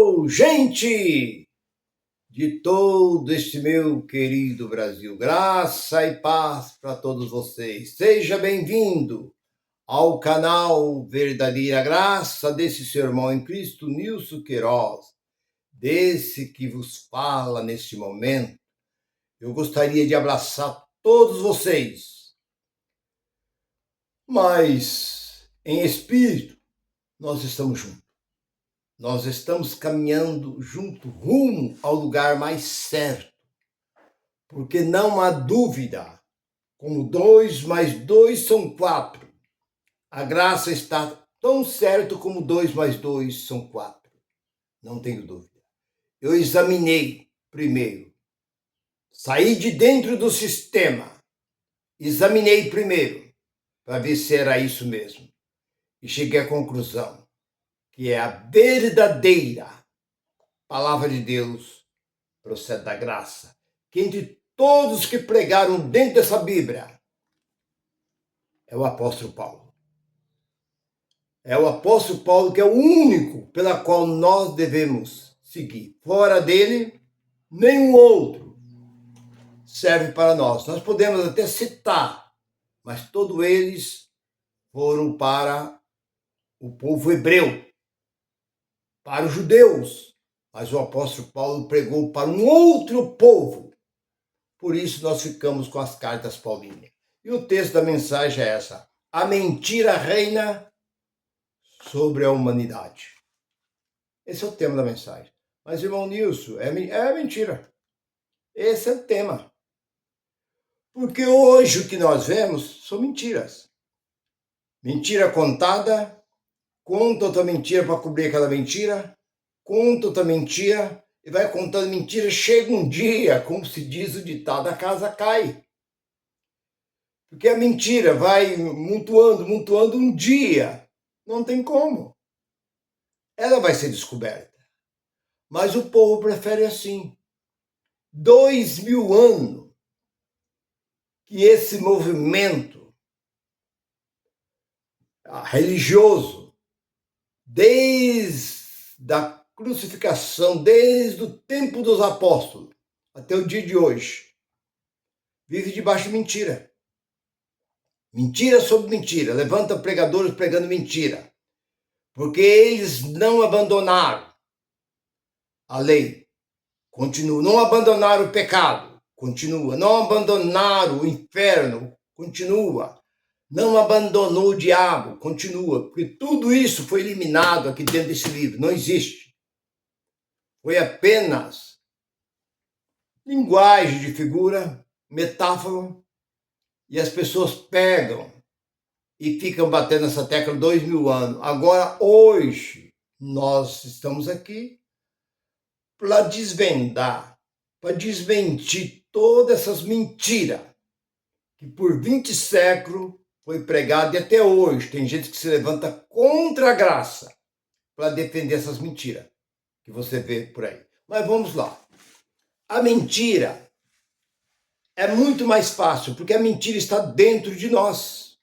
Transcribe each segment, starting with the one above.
Alô, gente de todo este meu querido Brasil, graça e paz para todos vocês. Seja bem-vindo ao canal Verdadeira Graça desse seu irmão em Cristo, Nilson Queiroz, desse que vos fala neste momento. Eu gostaria de abraçar todos vocês, mas em espírito nós estamos juntos. Nós estamos caminhando junto, rumo ao lugar mais certo. Porque não há dúvida, como 2 mais 2 são 4. A graça está tão certo como 2 mais 2 são 4. Não tenho dúvida. Eu examinei primeiro. Saí de dentro do sistema. Examinei primeiro, para ver se era isso mesmo. E cheguei à conclusão que é a verdadeira palavra de Deus procede da graça. Que entre todos que pregaram dentro dessa Bíblia é o apóstolo Paulo. É o apóstolo Paulo que é o único pela qual nós devemos seguir. Fora dele, nenhum outro serve para nós. Nós podemos até citar, mas todos eles foram para o povo hebreu, para os judeus. Mas o apóstolo Paulo pregou para um outro povo. Por isso nós ficamos com as cartas paulinas. E o texto da mensagem é essa: a mentira reina sobre a humanidade. Esse é o tema da mensagem. Mas, irmão Nilson, é mentira. Esse é o tema. Porque hoje o que nós vemos são mentiras. Mentira contada, conta outra mentira para cobrir aquela mentira, conta outra mentira e vai contando mentira. Chega um dia, como se diz o ditado, a casa cai. Porque a mentira vai mutuando um dia. Não tem como. Ela vai ser descoberta. Mas o povo prefere assim. 2000 anos que esse movimento religioso, desde a crucificação, desde o tempo dos apóstolos até o dia de hoje, vive debaixo de mentira. Mentira sobre mentira. Levanta pregadores pregando mentira. Porque eles não abandonaram a lei. Continua. Não abandonaram o pecado. Continua. Não abandonaram o inferno. Continua. Não abandonou o diabo. Continua. Porque tudo isso foi eliminado aqui dentro desse livro. Não existe. Foi apenas linguagem de figura, metáfora, e as pessoas pegam e ficam batendo essa tecla 2000 anos. Agora, hoje, nós estamos aqui para desvendar, para desmentir todas essas mentiras que por 20 séculos foi pregado e até hoje tem gente que se levanta contra a graça para defender essas mentiras que você vê por aí. Mas vamos lá. A mentira é muito mais fácil, porque a mentira está dentro de nós.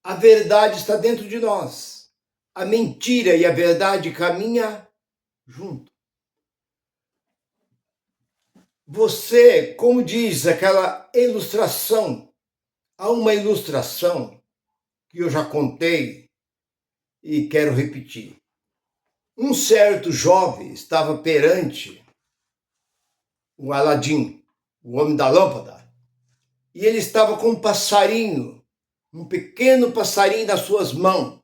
A verdade está dentro de nós. A mentira e a verdade caminham junto. Você, como diz aquela ilustração, há uma ilustração que eu já contei e quero repetir. Um certo jovem estava perante o Aladim, o homem da lâmpada, e ele estava com um passarinho, um pequeno passarinho nas suas mãos.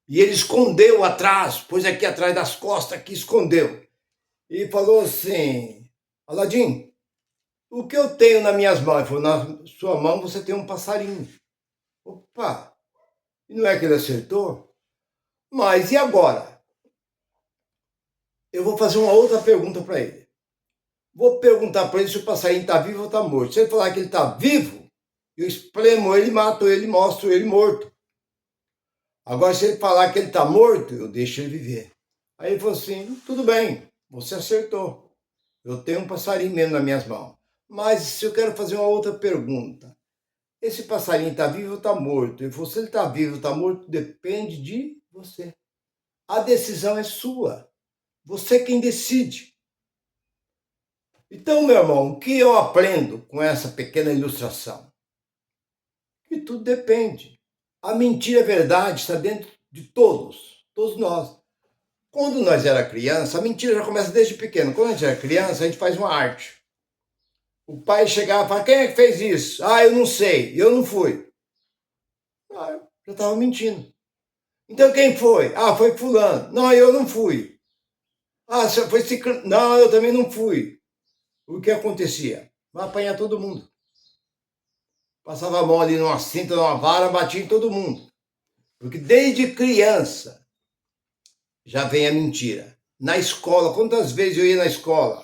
E ele escondeu atrás, pôs aqui atrás das costas, aqui escondeu. E falou assim: Aladim, o que eu tenho nas minhas mãos? Ele falou: na sua mão você tem um passarinho. Opa, e não é que ele acertou? Mas e agora? Eu vou fazer uma outra pergunta para ele. Vou perguntar para ele se o passarinho está vivo ou está morto. Se ele falar que ele está vivo, eu espremo ele, mato ele, mostro ele morto. Agora, se ele falar que ele está morto, eu deixo ele viver. Aí ele falou assim: tudo bem, você acertou. Eu tenho um passarinho mesmo nas minhas mãos. Mas se eu quero fazer uma outra pergunta, esse passarinho está vivo ou está morto? Ele falou: se ele está vivo ou está morto, depende de você. A decisão é sua. Você quem decide. Então, meu irmão, o que eu aprendo com essa pequena ilustração? Que tudo depende. A mentira e a verdade está dentro de todos nós. Quando nós era criança, a mentira já começa desde pequeno. Quando a gente era criança, a gente faz uma arte. O pai chegava e falava, quem é que fez isso? Ah, eu não sei, eu não fui. Ah, eu já estava mentindo. Então quem foi? Ah, foi fulano. Não, eu não fui. Ah, foi ciclano. Não, eu também não fui. O que acontecia? Vai apanhar todo mundo. Passava a mão ali numa cinta, numa vara, batia em todo mundo. Porque desde criança já vem a mentira. Na escola, quantas vezes eu ia na escola?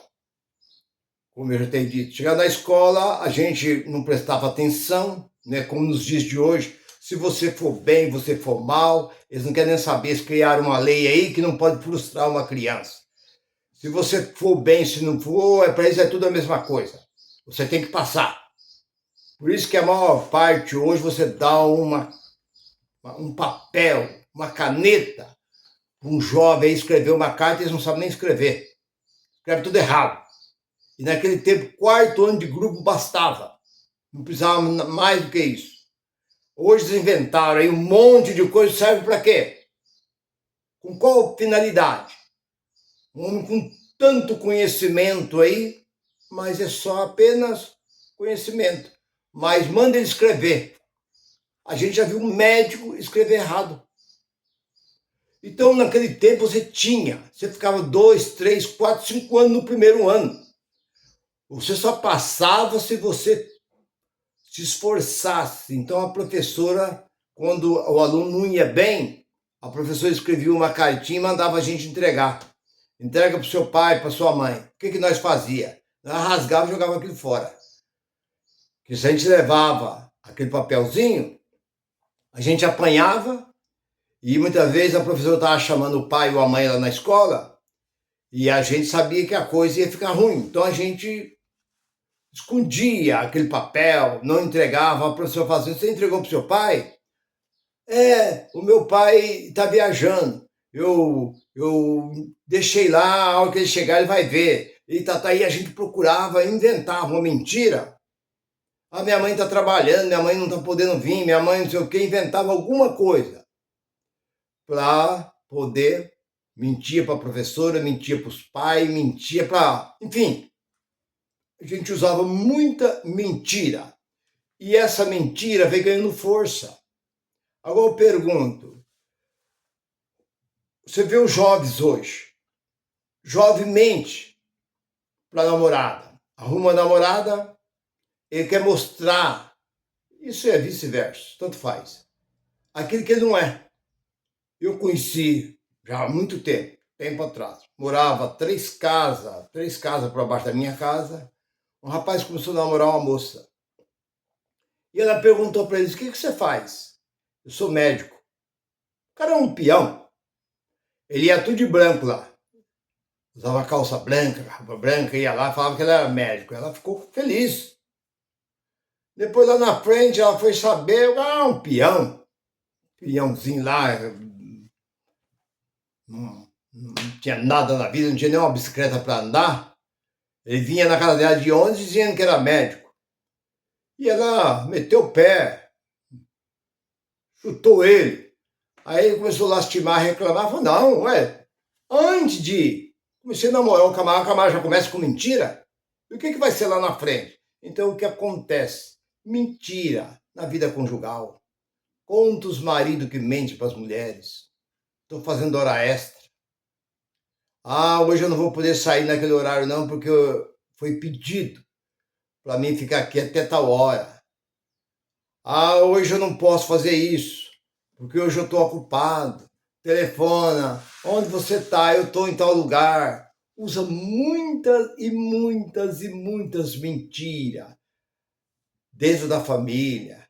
Como eu já tenho dito, chegar na escola, a gente não prestava atenção, né? Como nos dias de hoje. Se você for bem, você for mal, eles não querem nem saber, eles criaram uma lei aí que não pode frustrar uma criança. Se você for bem, se não for, para eles é tudo a mesma coisa. Você tem que passar. Por isso que a maior parte hoje você dá um papel, uma caneta, para um jovem escrever uma carta, eles não sabem nem escrever. Escreve tudo errado. E naquele tempo, 4º ano de grupo bastava. Não precisava mais do que isso. Hoje eles inventaram aí um monte de coisa, serve para quê? Com qual finalidade? Um homem com tanto conhecimento aí, mas é só apenas conhecimento. Mas manda ele escrever. A gente já viu um médico escrever errado. Então, naquele tempo, você ficava 2, 3, 4, 5 anos no primeiro ano. Você só passava se você se esforçasse. Então, a professora, quando o aluno não ia bem, a professora escrevia uma cartinha e mandava a gente entregar. Entrega para o seu pai, para sua mãe. O que nós fazia? Nós rasgava e jogava aquilo fora. Porque se a gente levava aquele papelzinho, a gente apanhava e muitas vezes a professora estava chamando o pai ou a mãe lá na escola e a gente sabia que a coisa ia ficar ruim. Então a gente escondia aquele papel, não entregava. A professora falava assim, você entregou para o seu pai? É, o meu pai está viajando. Eu deixei lá, a hora que ele chegar ele vai ver. E aí a gente procurava, inventava uma mentira. A minha mãe está trabalhando, minha mãe não está podendo vir, minha mãe não sei o que, inventava alguma coisa para poder mentir para a professora, mentir para os pais, mentir para... Enfim, a gente usava muita mentira. E essa mentira veio ganhando força. Agora eu pergunto, você vê os jovens hoje, jovem mente para a namorada, arruma a namorada, ele quer mostrar, isso é vice-versa, tanto faz, aquilo que ele não é. Eu conheci já há muito tempo atrás, morava três casas por abaixo da minha casa, um rapaz começou a namorar uma moça. E ela perguntou para ele, o que você faz? Eu sou médico. O cara é um peão. Ele ia tudo de branco lá. Usava calça branca, roupa branca, ia lá, falava que ele era médico. Ela ficou feliz. Depois lá na frente ela foi saber, um peão. Peãozinho lá, não tinha nada na vida, não tinha nem uma bicicleta para andar. Ele vinha na casa dela de ônibus dizendo que era médico. E ela meteu o pé, chutou ele. Aí ele começou a lastimar, reclamar. Falou, não, ué, antes de comecei a namorar o camarada já começa com mentira? E o que vai ser lá na frente? Então, o que acontece? Mentira na vida conjugal. Quantos maridos que mentem para as mulheres? Estou fazendo hora extra. Ah, hoje eu não vou poder sair naquele horário não, porque foi pedido para mim ficar aqui até tal hora. Ah, hoje eu não posso fazer isso, porque hoje eu estou ocupado. Telefona, onde você está? Eu estou em tal lugar. Usa muitas e muitas e muitas mentiras dentro da família.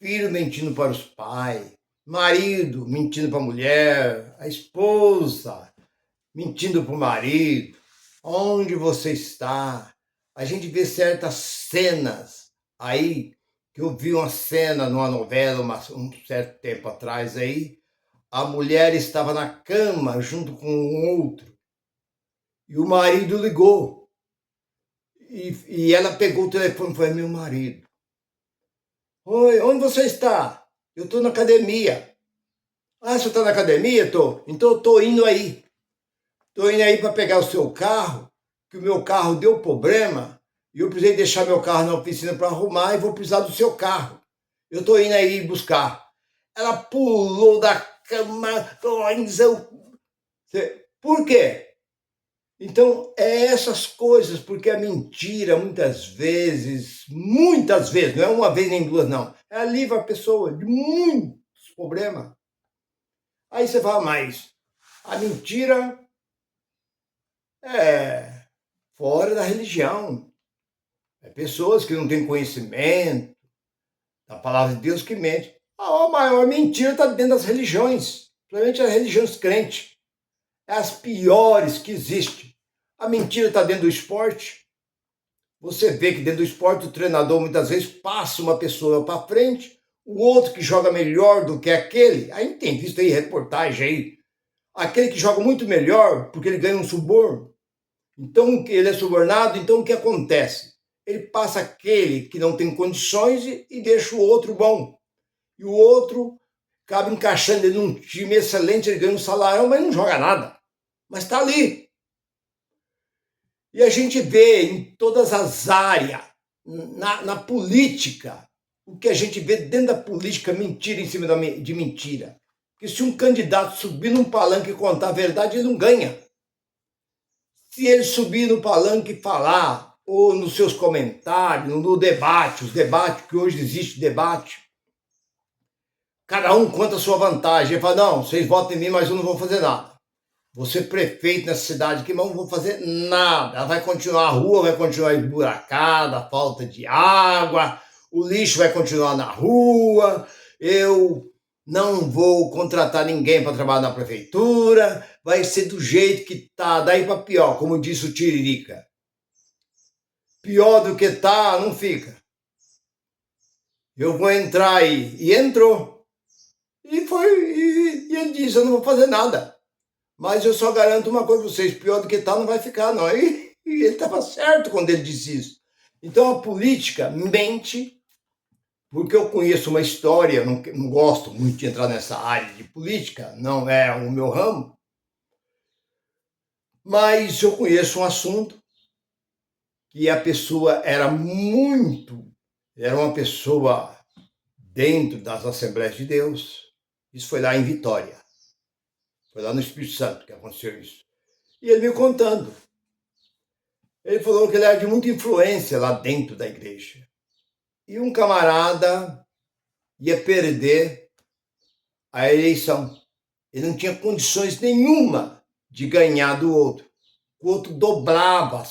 Filho mentindo para os pais, marido mentindo para a mulher, a esposa mentindo para o marido. Onde você está? A gente vê certas cenas aí, que eu vi uma cena numa novela um certo tempo atrás aí, a mulher estava na cama junto com um outro. E o marido ligou. E ela pegou o telefone e falou: é meu marido. Oi, onde você está? Eu estou na academia. Ah, você está na academia? Estou. Então eu estou indo aí. Estou indo aí para pegar o seu carro, que o meu carro deu problema. E eu precisei deixar meu carro na oficina para arrumar e vou precisar do seu carro. Eu estou indo aí buscar. Ela pulou da cama. Por quê? Então, é essas coisas, porque a mentira, muitas vezes, não é uma vez nem duas, não, ela livra a pessoa de muitos problemas. Aí você fala, mas a mentira é fora da religião. É pessoas que não têm conhecimento da palavra de Deus que mentem. A maior mentira está dentro das religiões, principalmente as religiões crentes. É as piores que existem. A mentira está dentro do esporte. Você vê que dentro do esporte o treinador muitas vezes passa uma pessoa para frente, o outro que joga melhor do que aquele, aí tem visto aí reportagem aí, aquele que joga muito melhor porque ele ganha um suborno. Então ele é subornado, então o que acontece? Ele passa aquele que não tem condições e deixa o outro bom. E o outro acaba encaixando ele num time excelente, ele ganha um salário, mas não joga nada. Mas está ali. E a gente vê em todas as áreas, na política, o que a gente vê dentro da política, mentira em cima de mentira. Porque se um candidato subir num palanque e contar a verdade, ele não ganha. Se ele subir no palanque e falar, ou nos seus comentários, no debate, os debates, que hoje existe debate, cada um conta a sua vantagem. Ele fala, não, vocês votam em mim, mas eu não vou fazer nada. Você prefeito nessa cidade aqui, mas não vou fazer nada. Ela vai continuar, a rua vai continuar esburacada, falta de água, o lixo vai continuar na rua, eu não vou contratar ninguém para trabalhar na prefeitura, vai ser do jeito que tá, daí para pior, como disse o Tiririca. Pior do que tá, não fica. Eu vou entrar aí. E entrou. E ele disse, eu não vou fazer nada. Mas eu só garanto uma coisa para vocês, pior do que tá não vai ficar, não. E ele estava certo quando ele disse isso. Então a política mente, porque eu conheço uma história, não gosto muito de entrar nessa área de política, não é o meu ramo, mas eu conheço um assunto que a pessoa era uma pessoa dentro das Assembleias de Deus. Isso foi lá em Vitória. Foi lá no Espírito Santo que aconteceu isso. E ele me contando. Ele falou que ele era de muita influência lá dentro da igreja. E um camarada ia perder a eleição. Ele não tinha condições nenhuma de ganhar do outro. O outro dobrava,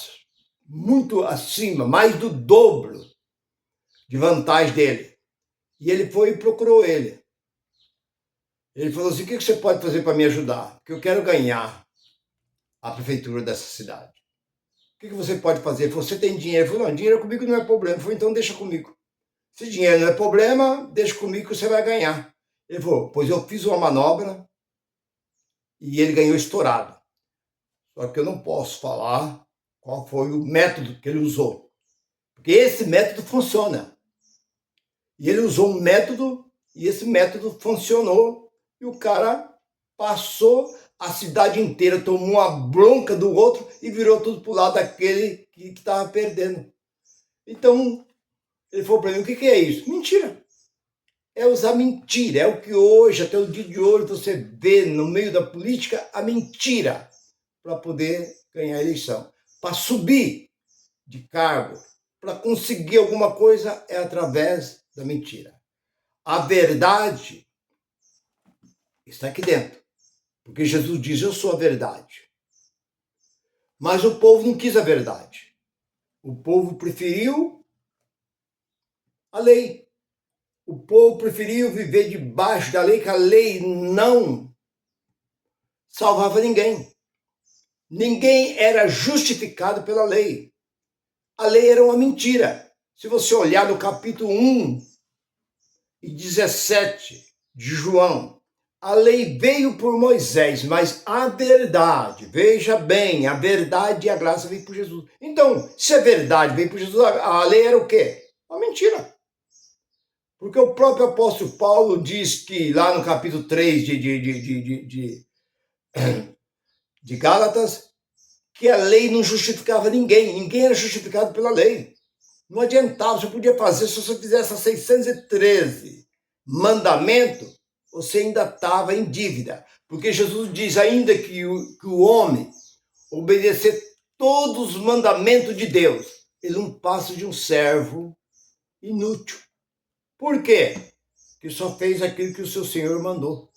muito acima, mais do dobro de vantagem dele. E ele foi e procurou ele. Ele falou assim, o que você pode fazer para me ajudar? Porque eu quero ganhar a prefeitura dessa cidade. O que você pode fazer? Ele falou, você tem dinheiro? Ele falou, não, dinheiro comigo não é problema. Ele falou, então deixa comigo. Se dinheiro não é problema, deixa comigo que você vai ganhar. Ele falou, pois eu fiz uma manobra e ele ganhou estourado. Só que eu não posso falar qual foi o método que ele usou. Porque esse método funciona. E ele usou um método e esse método funcionou. E o cara passou a cidade inteira, tomou uma bronca do outro e virou tudo pro lado daquele que estava perdendo. Então, ele falou para mim, o que é isso? Mentira. É usar mentira. É o que hoje, até o dia de hoje, você vê no meio da política a mentira para poder ganhar a eleição. Para subir de cargo, para conseguir alguma coisa, é através da mentira. A verdade está aqui dentro. Porque Jesus diz, eu sou a verdade. Mas o povo não quis a verdade. O povo preferiu a lei. O povo preferiu viver debaixo da lei, que a lei não salvava ninguém. Ninguém era justificado pela lei. A lei era uma mentira. Se você olhar no capítulo 1 e 17 de João, A lei veio por Moisés, mas a verdade, veja bem, a verdade e a graça veio por Jesus. Então, se a verdade veio por Jesus, a lei era o quê? Uma mentira. Porque o próprio apóstolo Paulo diz que lá no capítulo 3 de Gálatas, que a lei não justificava ninguém era justificado pela lei. Não adiantava, você podia fazer, se você fizesse 613 mandamentos, você ainda estava em dívida. Porque Jesus diz ainda que o homem obedecer todos os mandamentos de Deus, ele não passa de um servo inútil. Por quê? Que só fez aquilo que o seu Senhor mandou.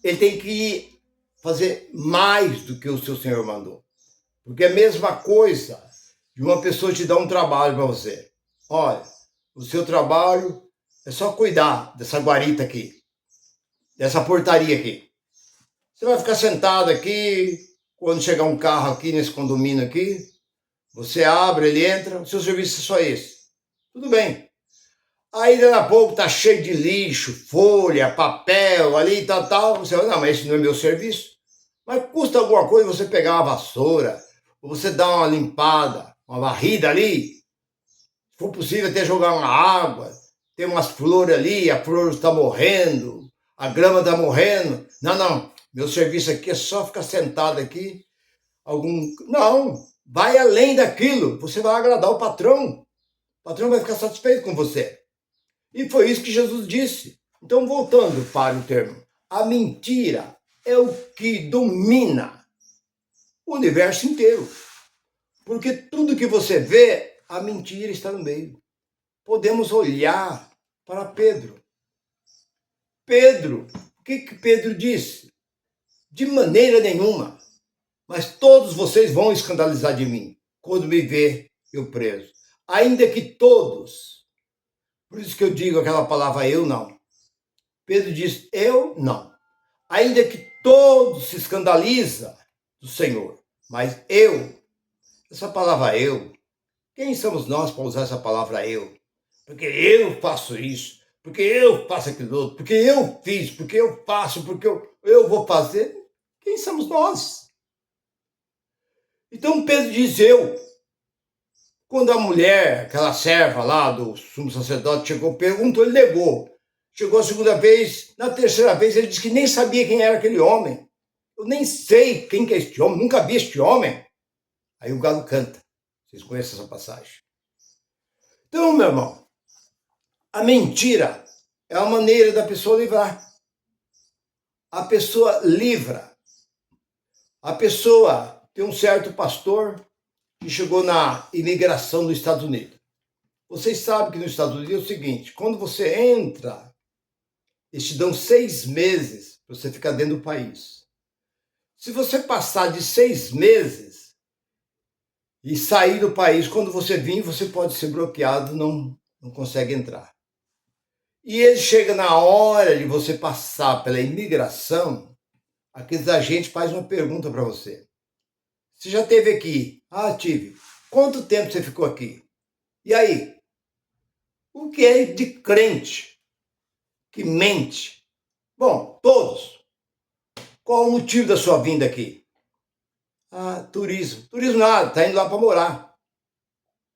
Ele tem que fazer mais do que o seu Senhor mandou. Porque é a mesma coisa de uma pessoa te dar um trabalho para você. Olha, o seu trabalho é só cuidar dessa guarita aqui, dessa portaria aqui. Você vai ficar sentado aqui, quando chegar um carro aqui nesse condomínio aqui, você abre, ele entra, o seu serviço é só esse. Tudo bem. Aí, daqui a pouco, tá cheio de lixo, folha, papel, ali e tal. Você fala, não, mas esse não é meu serviço. Mas custa alguma coisa você pegar uma vassoura, ou você dar uma limpada, uma varrida ali. Se for possível, até jogar uma água. Tem umas flores ali, a flor está morrendo, a grama está morrendo. Não, meu serviço aqui é só ficar sentado aqui. Não, vai além daquilo. Você vai agradar o patrão. O patrão vai ficar satisfeito com você. E foi isso que Jesus disse. Então, voltando para o termo, a mentira é o que domina o universo inteiro. Porque tudo que você vê, a mentira está no meio. Podemos olhar para Pedro. Pedro, o que Pedro disse? De maneira nenhuma. Mas todos vocês vão escandalizar de mim quando me ver eu preso. Ainda que todos. Por isso que eu digo aquela palavra eu não. Pedro diz eu não. Ainda que todos se escandalizam do Senhor. Mas eu, essa palavra eu, quem somos nós para usar essa palavra eu? Porque eu faço isso, porque eu faço aquilo outro, porque eu fiz, porque eu faço, porque eu vou fazer. Quem somos nós? Então Pedro diz eu. Quando a mulher, aquela serva lá do sumo sacerdote chegou, perguntou, ele negou. Chegou a segunda vez, na terceira vez ele disse que nem sabia quem era aquele homem. Eu nem sei quem que é este homem, nunca vi este homem. Aí o galo canta. Vocês conhecem essa passagem? Então, meu irmão, a mentira é a maneira da pessoa livrar. A pessoa livra. A pessoa tem um certo pastor que chegou na imigração dos Estados Unidos. Vocês sabem que nos Estados Unidos é o seguinte, quando você entra, eles te dão 6 meses para você ficar dentro do país. Se você passar de 6 meses e sair do país, quando você vir, você pode ser bloqueado, não consegue entrar. E ele chega na hora de você passar pela imigração, aqueles agentes fazem uma pergunta para você. Você já esteve aqui? Ah, tive. Quanto tempo você ficou aqui? E aí? O que é de crente que mente? Bom, todos. Qual o motivo da sua vinda aqui? Ah, turismo. Turismo nada, está indo lá para morar.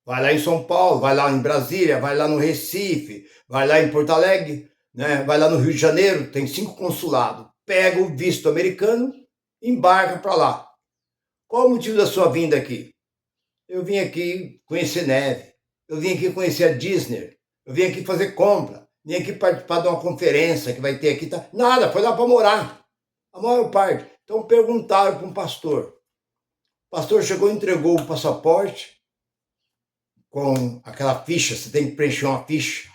Vai lá em São Paulo, vai lá em Brasília, vai lá no Recife, vai lá em Porto Alegre, né? Vai lá no Rio de Janeiro, tem 5 consulados. Pega o visto americano, embarca para lá. Qual o motivo da sua vinda aqui? Eu vim aqui conhecer neve, eu vim aqui conhecer a Disney, eu vim aqui fazer compra, vim aqui participar de uma conferência que vai ter aqui. Tá? Nada, foi lá para morar. A maior parte. Então perguntaram para um pastor. O pastor chegou e entregou o passaporte com aquela ficha, você tem que preencher uma ficha.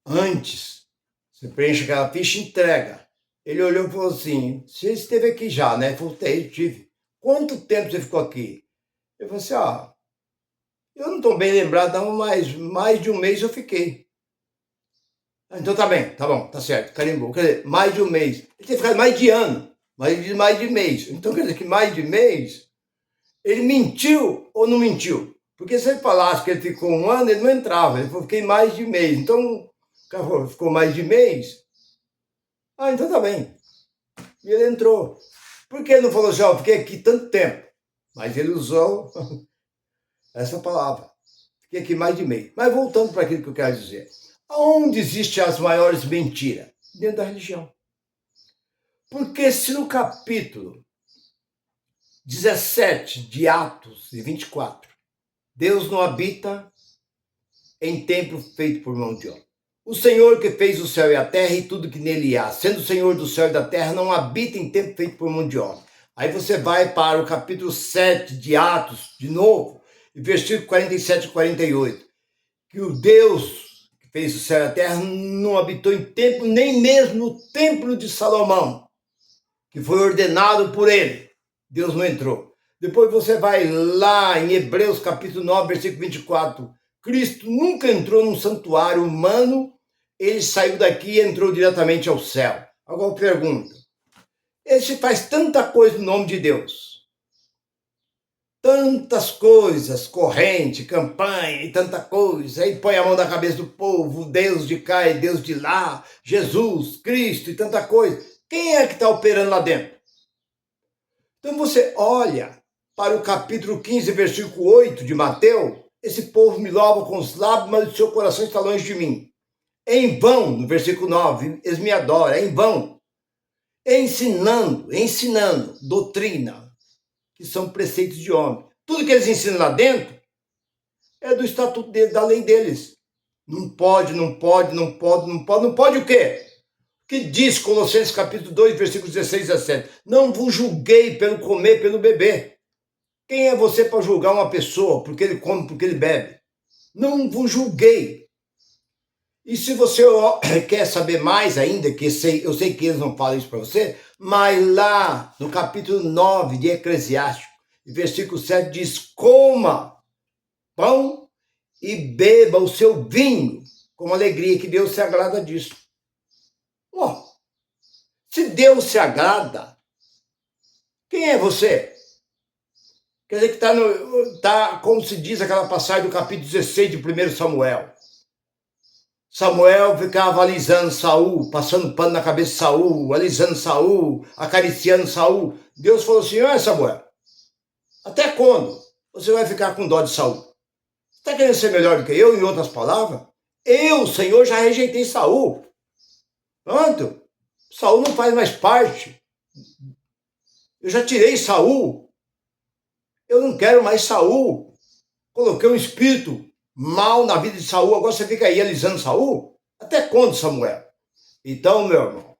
Antes, você preenche aquela ficha e entrega. Ele olhou e falou assim, você esteve aqui já, né? Eu falei, tive. Quanto tempo você ficou aqui? Eu falei assim, eu não estou bem lembrado, não, mas mais de um mês eu fiquei. Então tá bem, tá bom, tá certo, carimbou. Quer dizer, mais de um mês. Ele tem ficado mais de ano, mais de mês. Então quer dizer que mais de mês, ele mentiu ou não mentiu? Porque se ele falasse que ele ficou um ano, ele não entrava. Ele falou, fiquei mais de mês. Então, o cara falou, ficou mais de mês? Ah, então tá bem. E ele entrou. Por que ele não falou assim, ó, fiquei aqui tanto tempo? Mas ele usou essa palavra. Fiquei aqui mais de meio. Mas voltando para aquilo que eu quero dizer. Onde existem as maiores mentiras? Dentro da religião. Porque se no capítulo 17 de Atos, de 24, Deus não habita em templo feito por mão de homem. O Senhor que fez o céu e a terra e tudo que nele há, sendo o Senhor do céu e da terra, não habita em templo feito por mão de homem. Aí você vai para o capítulo 7 de Atos, de novo, e versículo 47 e 48, que o Deus que fez o céu e a terra não habitou em templo, nem mesmo no templo de Salomão, que foi ordenado por ele. Deus não entrou. Depois você vai lá em Hebreus capítulo 9, versículo 24. Cristo nunca entrou num santuário humano, ele saiu daqui e entrou diretamente ao céu. Agora eu pergunto, ele faz tanta coisa no nome de Deus, tantas coisas, corrente, campanha e tanta coisa, aí põe a mão na cabeça do povo, Deus de cá e Deus de lá, Jesus, Cristo e tanta coisa. Quem é que está operando lá dentro? Então você olha para o capítulo 15, versículo 8 de Mateus, esse povo me louva com os lábios, mas o seu coração está longe de mim. Em vão, no versículo 9, eles me adoram, em vão. Ensinando doutrina, que são preceitos de homem. Tudo que eles ensinam lá dentro é do estatuto deles, da lei deles. Não pode o quê? Que diz Colossenses capítulo 2, versículos 16 e 17. Não vos julguei pelo comer, pelo beber. Quem é você para julgar uma pessoa porque ele come, porque ele bebe? Não vos julguei. E se você quer saber mais ainda, que eu sei que eles não falam isso para você, mas lá no capítulo 9 de Eclesiástico, versículo 7 diz, coma pão e beba o seu vinho com alegria, que Deus se agrada disso. Oh, se Deus se agrada, quem é você? Quer dizer que está, como se diz aquela passagem do capítulo 16 de 1 Samuel. Samuel ficava alisando Saul, passando pano na cabeça de Saul, alisando Saul, acariciando Saul. Deus falou assim, olha Samuel, até quando você vai ficar com dó de Saul? Você está querendo ser melhor do que eu, em outras palavras? Eu, Senhor, já rejeitei Saul. Pronto, Saul não faz mais parte. Eu já tirei Saul. Eu não quero mais Saul. Coloquei um espírito mal na vida de Saul, agora você fica aí alisando Saul? Até quando, Samuel? Então, meu irmão,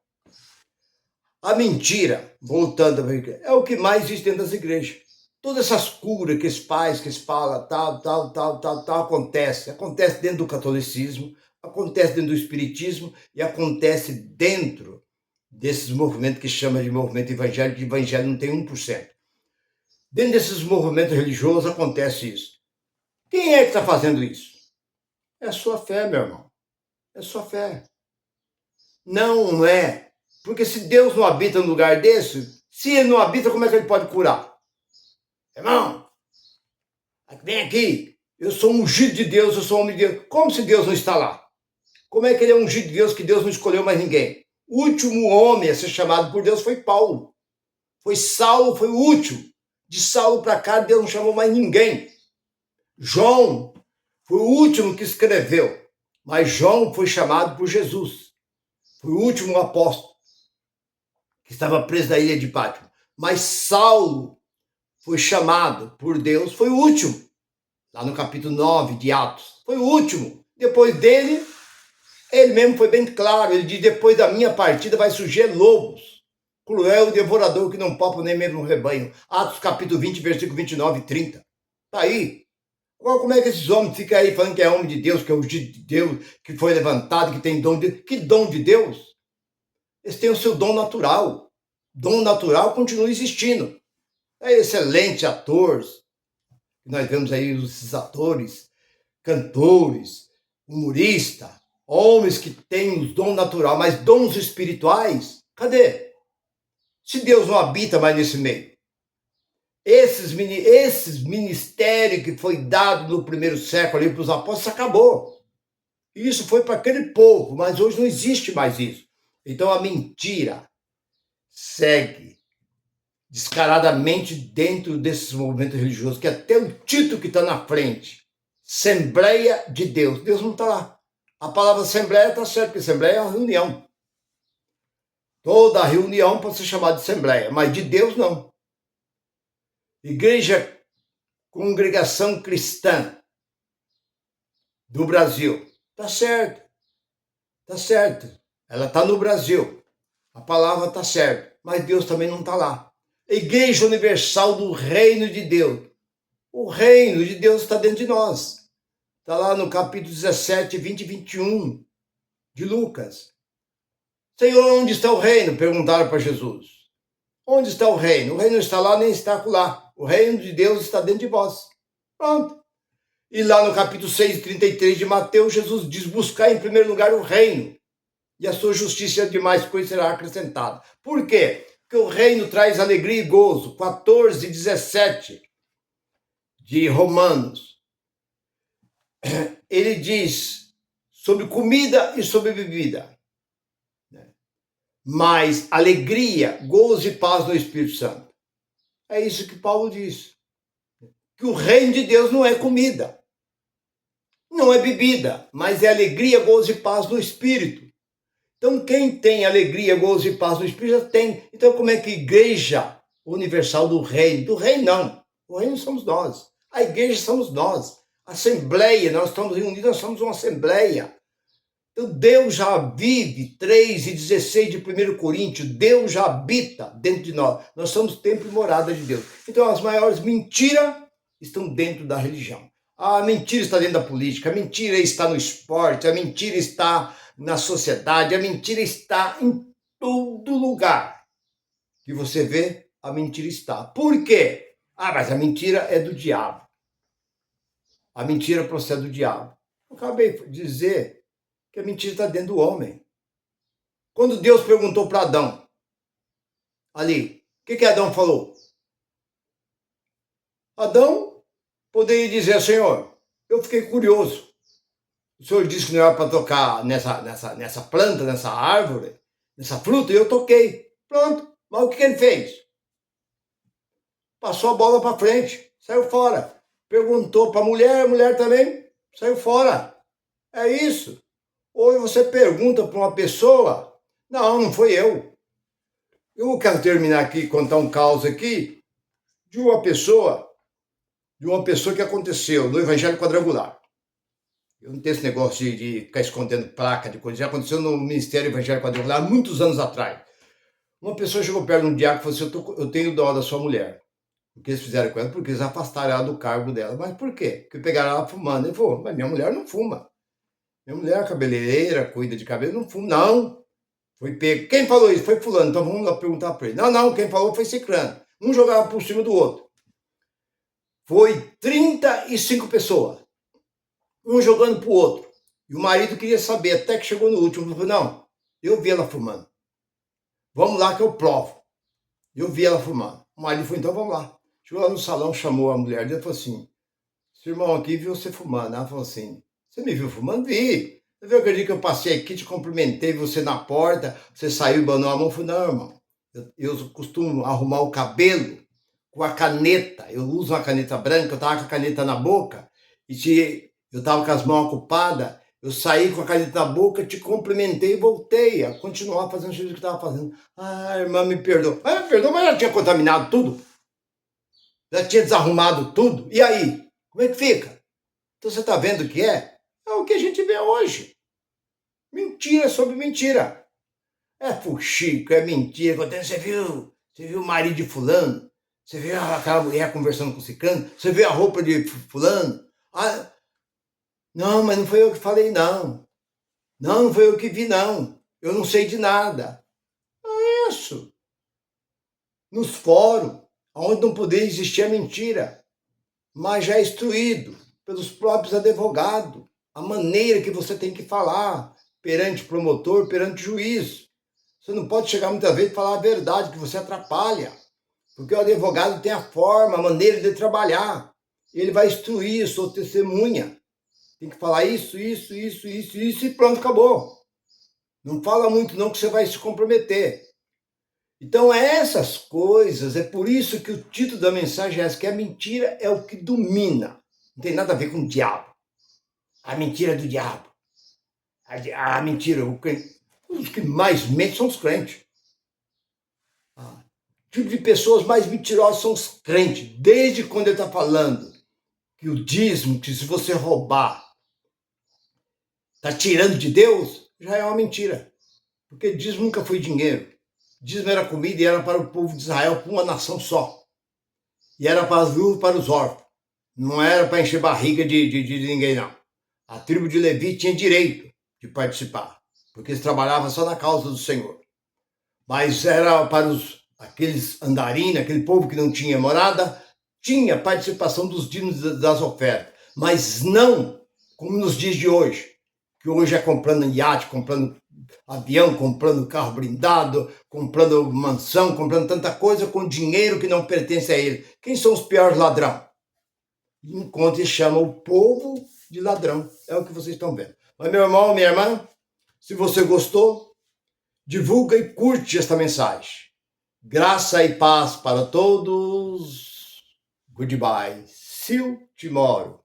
a mentira, voltando, é o que mais existe dentro das igrejas. Todas essas curas que eles falam, tal, acontece dentro do catolicismo, acontece dentro do espiritismo e acontece dentro desses movimentos que chama de movimento evangélico, que evangelho não tem 1%. Dentro desses movimentos religiosos acontece isso. Quem é que está fazendo isso? É a sua fé, meu irmão. É a sua fé. Não é. Porque se Deus não habita num lugar desse, se ele não habita, como é que ele pode curar? Irmão, vem aqui. Eu sou ungido de Deus, eu sou homem de Deus. Como se Deus não está lá? Como é que ele é ungido de Deus, que Deus não escolheu mais ninguém? O último homem a ser chamado por Deus foi Paulo. Foi Saulo, foi o último. De Saulo para cá, Deus não chamou mais ninguém. João foi o último que escreveu, mas João foi chamado por Jesus. Foi o último apóstolo que estava preso na ilha de Pátmos. Mas Saulo foi chamado por Deus, foi o último. Lá no capítulo 9 de Atos. Foi o último. Depois dele, ele mesmo foi bem claro. Ele diz, depois da minha partida vai surgir lobos. Cruel e devorador que não palpa nem mesmo no rebanho. Atos capítulo 20, versículo 29 e 30. Tá aí. Agora, como é que esses homens ficam aí falando que é homem de Deus, que é ungido de Deus, que foi levantado, que tem dom de Deus? Que dom de Deus? Eles têm o seu dom natural. Dom natural continua existindo. É excelente ator. Nós vemos aí esses atores, cantores, humoristas, homens que têm os dons naturais, mas dons espirituais, cadê? Se Deus não habita mais nesse meio. Esses ministérios que foi dado no primeiro século ali para os apóstolos, acabou. Isso foi para aquele povo, mas hoje não existe mais isso. Então a mentira segue descaradamente dentro desses movimentos religiosos, que até o título que está na frente, Assembleia de Deus, Deus não está lá. A palavra Assembleia está certa, porque Assembleia é uma reunião. Toda reunião pode ser chamada de Assembleia, mas de Deus não. Igreja, Congregação Cristã do Brasil, está certo, está certo. Ela está no Brasil, a palavra está certa, mas Deus também não está lá. Igreja Universal do Reino de Deus. O reino de Deus está dentro de nós. Está lá no capítulo 17, 20 e 21 de Lucas. Senhor, onde está o reino? Perguntaram para Jesus. Onde está o reino? O reino não está lá, nem está lá. O reino de Deus está dentro de vós. Pronto. E lá no capítulo 6, 33 de Mateus, Jesus diz, buscar em primeiro lugar o reino. E a sua justiça de mais coisas será acrescentada. Por quê? Porque o reino traz alegria e gozo. 14, 17 de Romanos. Ele diz sobre comida e sobre bebida. Mas alegria, gozo e paz no Espírito Santo. É isso que Paulo diz. Que o reino de Deus não é comida. Não é bebida, mas é alegria, gozo e paz no Espírito. Então, quem tem alegria, gozo e paz no Espírito, já tem. Então, como é que Igreja Universal do Reino? Do Reino, não. O Reino somos nós. A Igreja somos nós. A Assembleia, nós estamos reunidos, nós somos uma Assembleia. Então, Deus já vive, 3 e 16 de 1 Coríntios, Deus já habita dentro de nós. Nós somos templo e morada de Deus. Então, as maiores mentiras estão dentro da religião. A mentira está dentro da política, a mentira está no esporte, a mentira está na sociedade, a mentira está em todo lugar que você vê, a mentira está. Por quê? Mas a mentira é do diabo. A mentira procede do diabo. Eu acabei de dizer que a mentira está dentro do homem. Quando Deus perguntou para Adão, ali, o que Adão falou? Adão poderia dizer, Senhor, eu fiquei curioso. O Senhor disse que não era para tocar nessa planta, nessa árvore, nessa fruta, e eu toquei. Pronto. Mas o que ele fez? Passou a bola para frente, saiu fora. Perguntou para a mulher também saiu fora. É isso. Ou você pergunta para uma pessoa, não foi eu. Eu quero terminar aqui, contar um caos aqui de uma pessoa que aconteceu no Evangelho Quadrangular. Eu não tenho esse negócio de ficar escondendo placa de coisa. Já aconteceu no Ministério Evangelho Quadrangular, muitos anos atrás. Uma pessoa chegou perto de um diácono e falou assim, eu tenho dó da sua mulher. O que eles fizeram com ela? Porque eles afastaram ela do cargo dela. Mas por quê? Porque pegaram ela fumando. Ele falou, mas minha mulher não fuma. Minha mulher é cabeleireira, cuida de cabelo, não fuma. Não. Foi pego. Quem falou isso? Foi fulano. Então vamos lá perguntar para ele. Não, quem falou foi ciclano. Um jogava por cima do outro. Foi 35 pessoas. Um jogando pro outro. E o marido queria saber, até que chegou no último. Ele falou, não, eu vi ela fumando. Vamos lá que eu provo. Eu vi ela fumando. O marido falou, então vamos lá. Chegou lá no salão, chamou a mulher dele e falou assim, seu irmão aqui viu você fumando. Ela falou assim, você me viu fumando? Vi. Você viu aquele dia que eu passei aqui, te cumprimentei, você na porta, você saiu e banou a mão? Eu falei, não, irmão, eu costumo arrumar o cabelo com a caneta. Eu uso uma caneta branca, eu tava com a caneta na boca, e eu tava com as mãos ocupadas, eu saí com a caneta na boca, te cumprimentei e voltei a continuar fazendo o que eu estava fazendo. Irmã, me perdoa. Me perdoa, mas já tinha contaminado tudo. Já tinha desarrumado tudo. E aí? Como é que fica? Então você está vendo o que é? É o que a gente vê hoje. Mentira sobre mentira. É fuxico, é mentira. Você viu o marido de fulano? Você viu aquela mulher conversando com o ciclano? Você viu a roupa de fulano? Não, mas não foi eu que falei, não. Não foi eu que vi, não. Eu não sei de nada. É isso. Nos fóruns, onde não poderia existir a mentira, mas já é instruído pelos próprios advogados, a maneira que você tem que falar perante promotor, perante juiz. Você não pode chegar muitas vezes e falar a verdade, que você atrapalha. Porque o advogado tem a forma, a maneira de trabalhar. Ele vai instruir a sua testemunha. Tem que falar isso, e pronto, acabou. Não fala muito não que você vai se comprometer. Então, essas coisas, é por isso que o título da mensagem é essa, que a mentira é o que domina. Não tem nada a ver com o diabo. A mentira é do diabo. A mentira, os que mais mentem são os crentes. O tipo de pessoas mais mentirosas são os crentes. Desde quando ele está falando que o dízimo, que se você roubar, está tirando de Deus, já é uma mentira. Porque dízimo nunca foi dinheiro. Dízimo era comida e era para o povo de Israel, para uma nação só. E era para as viúvas e para os órfãos. Não era para encher barriga de ninguém, não. A tribo de Levi tinha direito de participar, porque eles trabalhavam só na causa do Senhor. Mas era para aqueles andarim, aquele povo que não tinha morada, tinha participação dos dízimos das ofertas. Mas não como nos dias de hoje, que hoje é comprando iate, comprando avião, comprando carro blindado, comprando mansão, comprando tanta coisa com dinheiro que não pertence a ele. Quem são os piores ladrões? Encontra e chama o povo de ladrão. É o que vocês estão vendo. Mas, meu irmão, minha irmã, se você gostou, divulga e curte esta mensagem. Graça e paz para todos. Goodbye. See you tomorrow.